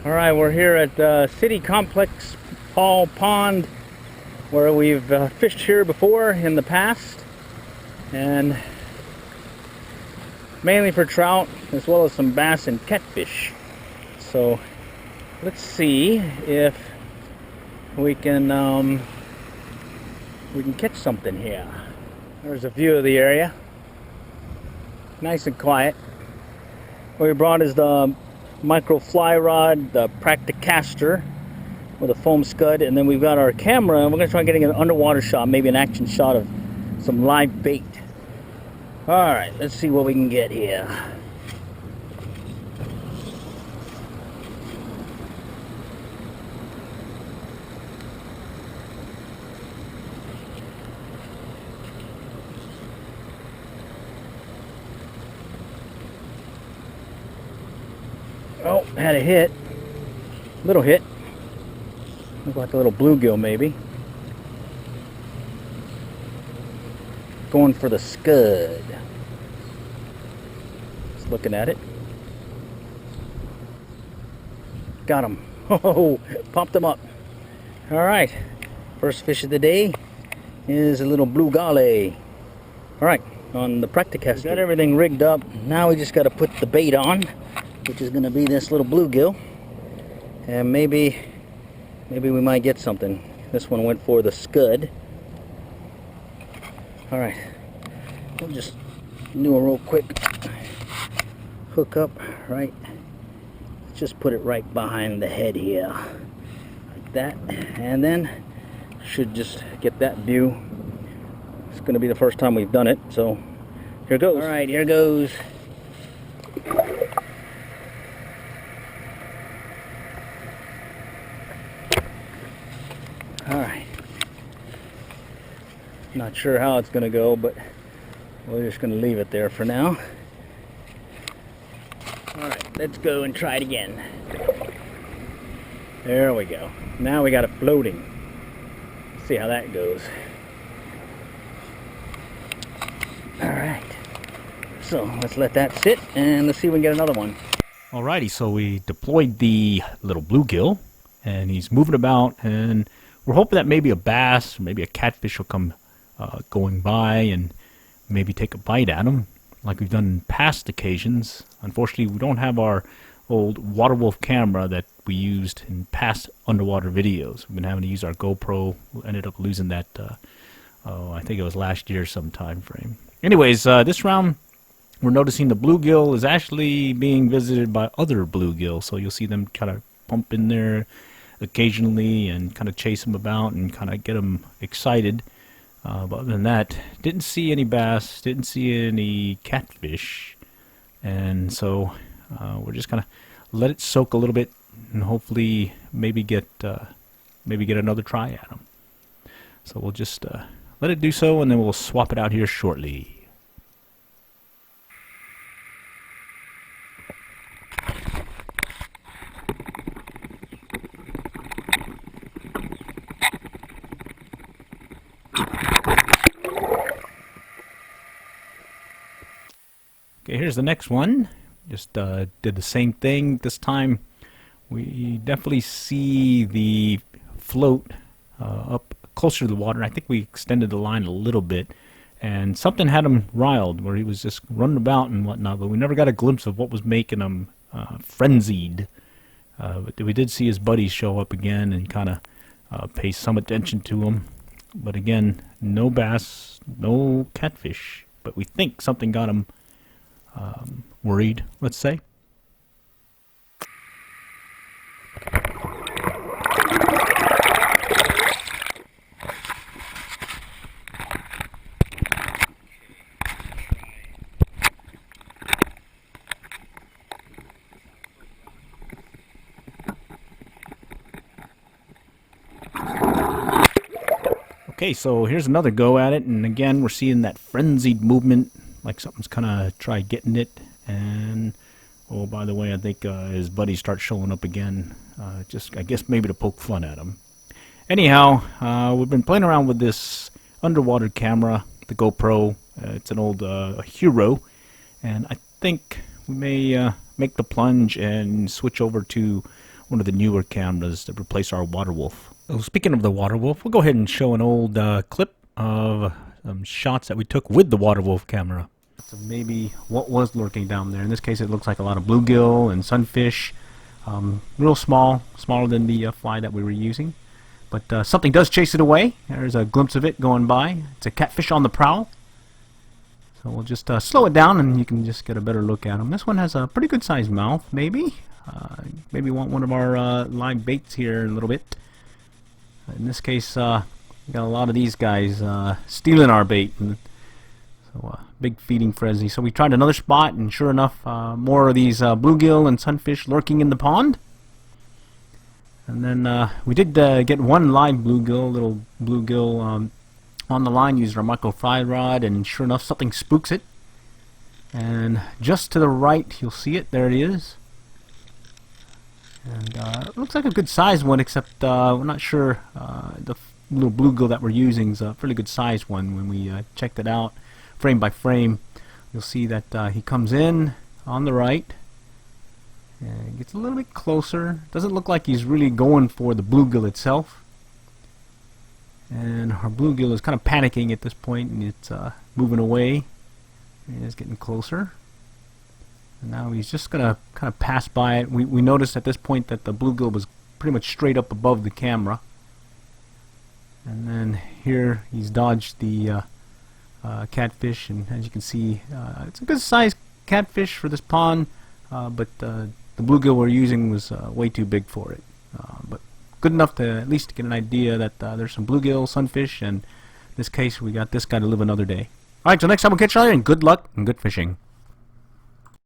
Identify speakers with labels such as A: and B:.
A: Alright, we're here at City Complex Paul Pond, where we've fished here before in the past, and mainly for trout as well as some bass and catfish. So let's see if we can catch something here. There's a view of the area, nice and quiet. What we brought is the micro fly rod, the Practicaster with a foam scud, and then we've got our camera, and we're going to try getting an underwater shot, maybe an action shot of some live bait. Alright, let's see what we can get here. Oh, had a hit. Little hit. Looked like a little bluegill, maybe. Going for the Scud. Just looking at it. Got him. Oh, popped him up. Alright. First fish of the day is a little Bluegill. Alright, on the Practicaster. Got everything rigged up. Now we just got to put the bait on, which is going to be this little bluegill, and maybe we might get something. This one went for the Scud. All right, we'll just do a real quick hook up. Right, just put it right behind the head here, like that, and then should just get that view. It's going to be the first time we've done it, so here goes. All right, here goes. Alright, not sure how it's going to go, but we're just going to leave it there for now. Alright, let's go and try it again. There we go. Now we got it floating. Let's see how that goes. Alright, so let's let that sit and let's see if we can get another one.
B: Alrighty, so we deployed the little bluegill, and he's moving about, and we're hoping that maybe a bass or maybe a catfish will come going by and maybe take a bite at him, like we've done in past occasions. Unfortunately, we don't have our old water wolf camera that we used in past underwater videos. We've been having to use our GoPro. We ended up losing that, I think it was last year some time frame. Anyways, this round we're noticing the bluegill is actually being visited by other bluegill, so you'll see them kind of pump in there occasionally and kind of chase them about and kind of get them excited. But other than that, didn't see any bass, didn't see any catfish, and so we're just gonna let it soak a little bit and hopefully maybe get another try at them. So we'll just let it do so, and then we'll swap it out here shortly. Okay, here's the next one. Just did the same thing. This time we definitely see the float up closer to the water. I think we extended the line a little bit, and something had him riled where he was just running about and whatnot, but we never got a glimpse of what was making him frenzied. But we did see his buddies show up again and kind of pay some attention to him. But again, no bass, no catfish, but we think something got him worried, let's say. Okay, so here's another go at it, and again we're seeing that frenzied movement, like something's kind of tried getting it. And oh, by the way, I think his buddies start showing up again, just I guess maybe to poke fun at him. Anyhow, we've been playing around with this underwater camera, the GoPro. It's an old Hero, and I think we may make the plunge and switch over to one of the newer cameras to replace our Water Wolf. So speaking of the Water Wolf, we'll go ahead and show an old clip of some shots that we took with the Water Wolf camera. So maybe what was lurking down there. In this case, it looks like a lot of bluegill and sunfish. Real small, smaller than the fly that we were using. But something does chase it away. There's a glimpse of it going by. It's a catfish on the prowl. So we'll just slow it down and you can just get a better look at him. This one has a pretty good sized mouth, maybe. Maybe want one of our live baits here in a little bit. In this case, we got a lot of these guys stealing our bait. And so big feeding frenzy. So we tried another spot, and sure enough, more of these bluegill and sunfish lurking in the pond. And then we did get one live bluegill, little bluegill on the line, used our micro fry rod, and sure enough, something spooks it. And just to the right, you'll see it. There it is. And it looks like a good sized one, except we're not sure. The little bluegill that we're using is a fairly good sized one. When we checked it out, frame by frame, you'll see that he comes in on the right. And gets a little bit closer. Doesn't look like he's really going for the bluegill itself. And our bluegill is kind of panicking at this point, and it's moving away. And it's getting closer. And now he's just going to kind of pass by it. We noticed at this point that the bluegill was pretty much straight up above the camera. And then here he's dodged the catfish, and as you can see, it's a good sized catfish for this pond, but the bluegill we're using was way too big for it. But good enough to at least get an idea that there's some bluegill, sunfish, and in this case we got this guy to live another day. Alright, so next time we'll catch you later, and good luck and good fishing.